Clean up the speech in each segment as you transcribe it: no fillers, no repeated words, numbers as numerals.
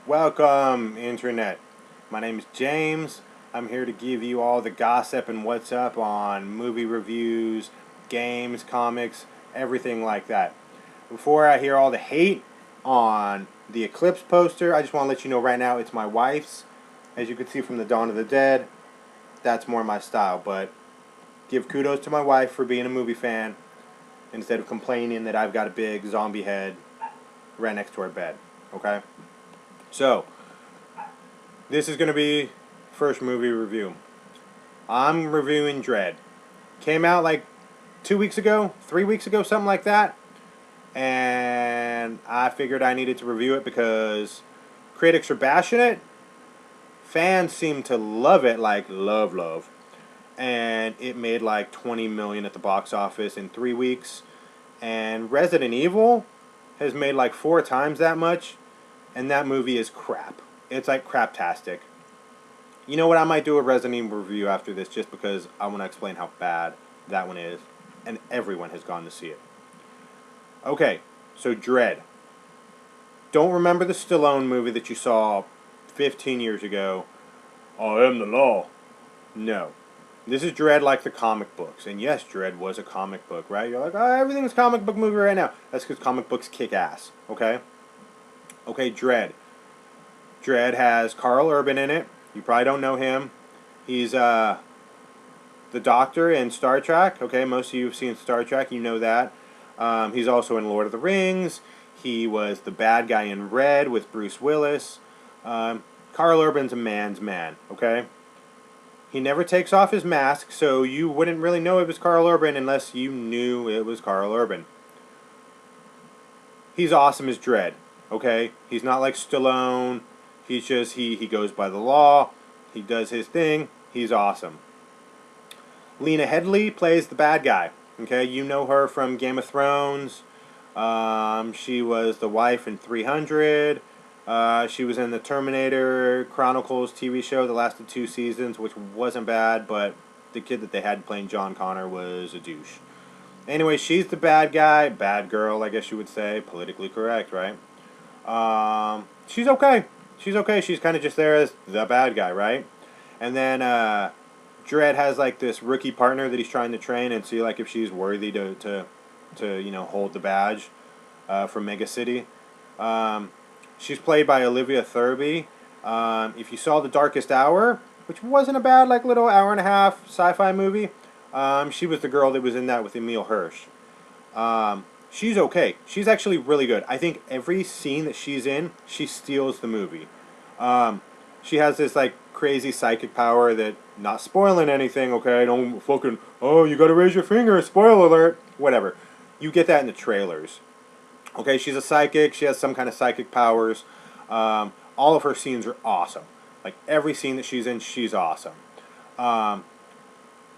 Welcome, Internet. My name is James. I'm here to give you all the gossip and what's up on movie reviews, games, comics, everything like that. Before I hear all the hate on the Eclipse poster, I just want to let you know right now it's my wife's. As you can see from the Dawn of the Dead, that's more my style. But give kudos to my wife for being a movie fan instead of complaining that I've got a big zombie head right next to her bed. Okay? So, this is going to be first movie review. I'm reviewing Dredd. Came out like 2 weeks ago, 3 weeks ago, something like that. And I figured I needed to review it because critics are bashing it. Fans seem to love it, like love. And it made like 20 million at the box office in 3 weeks. And Resident Evil has made like 4 times that much. And that movie is crap. It's like craptastic. You know what? I might do a Resident Evil review after this just because I want to explain how bad that one is. And everyone has gone to see it. Okay, so Dredd. Don't remember the Stallone movie that you saw 15 years ago. I am the law. No. This is Dredd like the comic books. And yes, Dredd was a comic book, right? You're like, oh, everything's a comic book movie right now. That's because comic books kick ass, okay? Okay, Dredd. Dredd has Carl Urban in it. You probably don't know him. He's the Doctor in Star Trek. Okay, most of you have seen Star Trek. You know that. He's also in Lord of the Rings. He was the bad guy in Red with Bruce Willis. Carl Urban's a man's man. Okay. He never takes off his mask, so you wouldn't really know it was Carl Urban unless you knew it was Carl Urban. He's awesome as Dredd. Okay, he's not like Stallone. He's just he goes by the law. He does his thing. He's awesome. Lena Headey plays the bad guy. Okay, you know her from Game of Thrones. She was the wife in 300. She was in the Terminator Chronicles TV show that lasted 2 seasons, which wasn't bad, but the kid that they had playing John Connor was a douche. Anyway, she's the bad guy, bad girl, I guess you would say, politically correct, right? She's okay. She's okay. She's kind of just there as the bad guy, right? And then Dredd has like this rookie partner that he's trying to train and see like if she's worthy to hold the badge from Mega City. She's played by Olivia Thirlby. If you saw The Darkest Hour, which wasn't a bad like little hour and a half sci-fi movie, she was the girl that was in that with Emile Hirsch. She's okay. She's actually really good. I think every scene that she's in, she steals the movie. She has this like crazy psychic power that, not spoiling anything, okay? Don't fucking, oh, you gotta raise your finger, spoiler alert. Whatever. You get that in the trailers. Okay, she's a psychic. She has some kind of psychic powers. All of her scenes are awesome. Like every scene that she's in, she's awesome.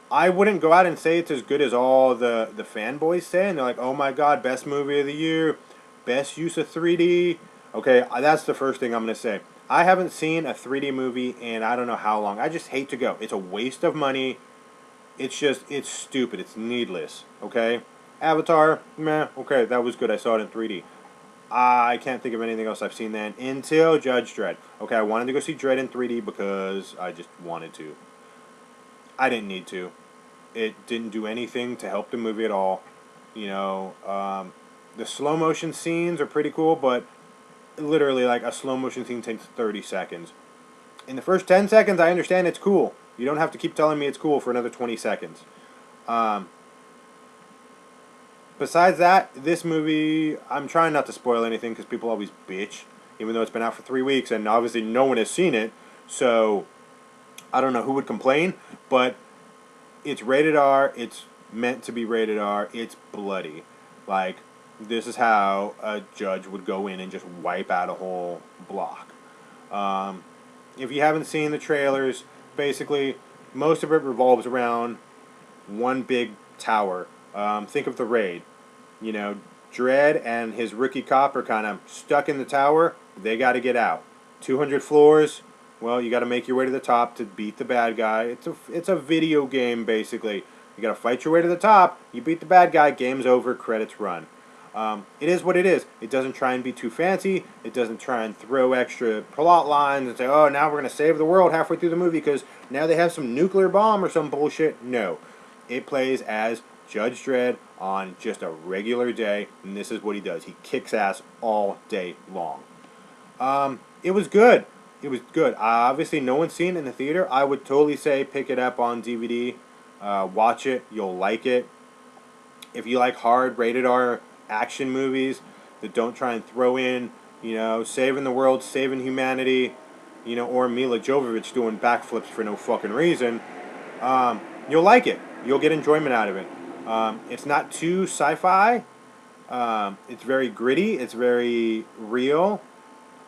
I wouldn't go out and say it's as good as all the fanboys say, and they're like, oh my god, best movie of the year, best use of 3D. Okay, that's the first thing I'm going to say. I haven't seen a 3D movie in I don't know how long. I just hate to go. It's a waste of money. It's stupid. It's needless. Okay? Avatar, meh, okay, that was good. I saw it in 3D. I can't think of anything else I've seen then until Judge Dredd. Okay, I wanted to go see Dredd in 3D because I just wanted to. I didn't need to. It didn't do anything to help the movie at all. You know, the slow motion scenes are pretty cool, but literally, like, a slow motion scene takes 30 seconds. In the first 10 seconds, I understand it's cool. You don't have to keep telling me it's cool for another 20 seconds. Besides that, this movie, I'm trying not to spoil anything because people always bitch, even though it's been out for 3 weeks and obviously no one has seen it. So, I don't know who would complain, but it's rated R. It's meant to be rated R. It's bloody. Like, this is how a judge would go in and just wipe out a whole block. If you haven't seen the trailers, basically, most of it revolves around one big tower. Think of The Raid. You know, Dredd and his rookie cop are kind of stuck in the tower. They got to get out. 200 floors. Well, you got to make your way to the top to beat the bad guy. It's a video game, basically. You got to fight your way to the top. You beat the bad guy. Game's over. Credits run. It is what it is. It doesn't try and be too fancy. It doesn't try and throw extra plot lines and say, oh, now we're going to save the world halfway through the movie because now they have some nuclear bomb or some bullshit. No. It plays as Judge Dredd on just a regular day, and this is what he does. He kicks ass all day long. It was good. It was good. Obviously, no one's seen it in the theater. I would totally say pick it up on DVD. Watch it. You'll like it. If you like hard, rated R action movies that don't try and throw in, saving the world, saving humanity, or Mila Jovovich doing backflips for no fucking reason, you'll like it. You'll get enjoyment out of it. It's not too sci-fi. It's very gritty. It's very real.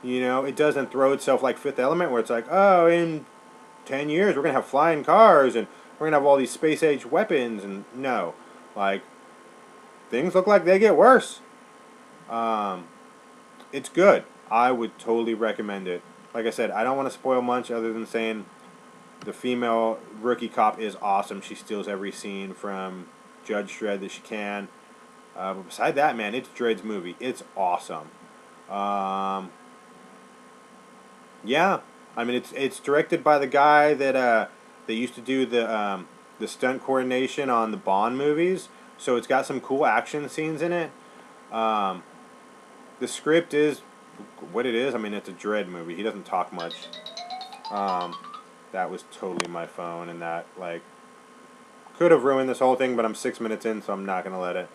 It doesn't throw itself like Fifth Element where it's like, oh, in 10 years we're going to have flying cars and we're going to have all these space-age weapons. And no. Like, things look like they get worse. It's good. I would totally recommend it. Like I said, I don't want to spoil much other than saying the female rookie cop is awesome. She steals every scene from Judge Dredd that she can. But beside that, man, it's Dredd's movie. It's awesome. Yeah, I mean it's directed by the guy that used to do the stunt coordination on the Bond movies. So it's got some cool action scenes in it. The script is what it is. I mean, it's a Dredd movie. He doesn't talk much. That was totally my phone, and that could have ruined this whole thing. But I'm 6 minutes in, so I'm not gonna let it.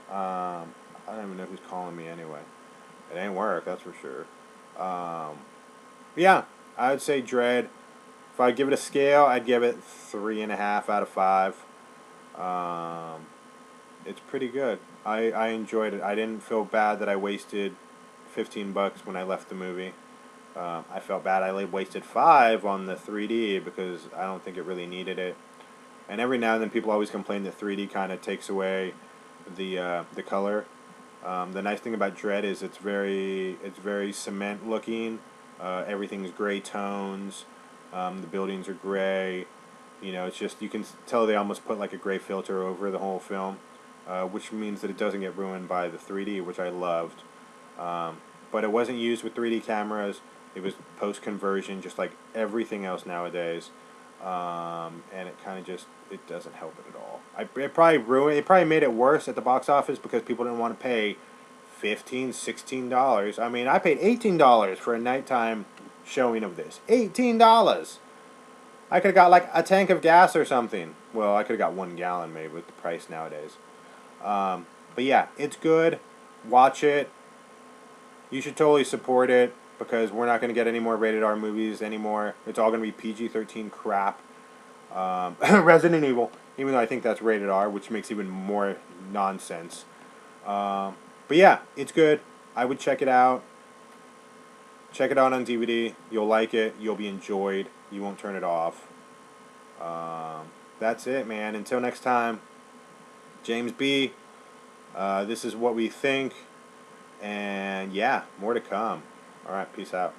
I don't even know who's calling me anyway. It ain't work, that's for sure. Yeah, I would say Dredd. If I give it a scale, I'd give it 3.5 out of 5. It's pretty good. I enjoyed it. I didn't feel bad that I wasted $15 when I left the movie. I felt bad I wasted $5 on the 3D because I don't think it really needed it. And every now and then people always complain that 3D kind of takes away the color. The nice thing about Dredd is it's very cement looking. Everything's gray tones. The buildings are gray. It's just, you can tell they almost put like a gray filter over the whole film, which means that it doesn't get ruined by the 3D, which I loved. But it wasn't used with 3D cameras. It was post-conversion, just like everything else nowadays. And it kind of just, it doesn't help it at all. It probably made it worse at the box office because people didn't want to pay $15, $16. I mean, I paid $18 for a nighttime showing of this. $18! I could have got like a tank of gas or something. Well, I could have got 1 gallon maybe with the price nowadays. But yeah, it's good. Watch it. You should totally support it because we're not going to get any more rated R movies anymore. It's all going to be PG-13 crap. Resident Evil, even though I think that's rated R, which makes even more nonsense. But yeah, it's good. I would check it out. Check it out on DVD. You'll like it. You'll be enjoyed. You won't turn it off. That's it, man. Until next time, James B. This is what we think. And yeah, more to come. Alright, peace out.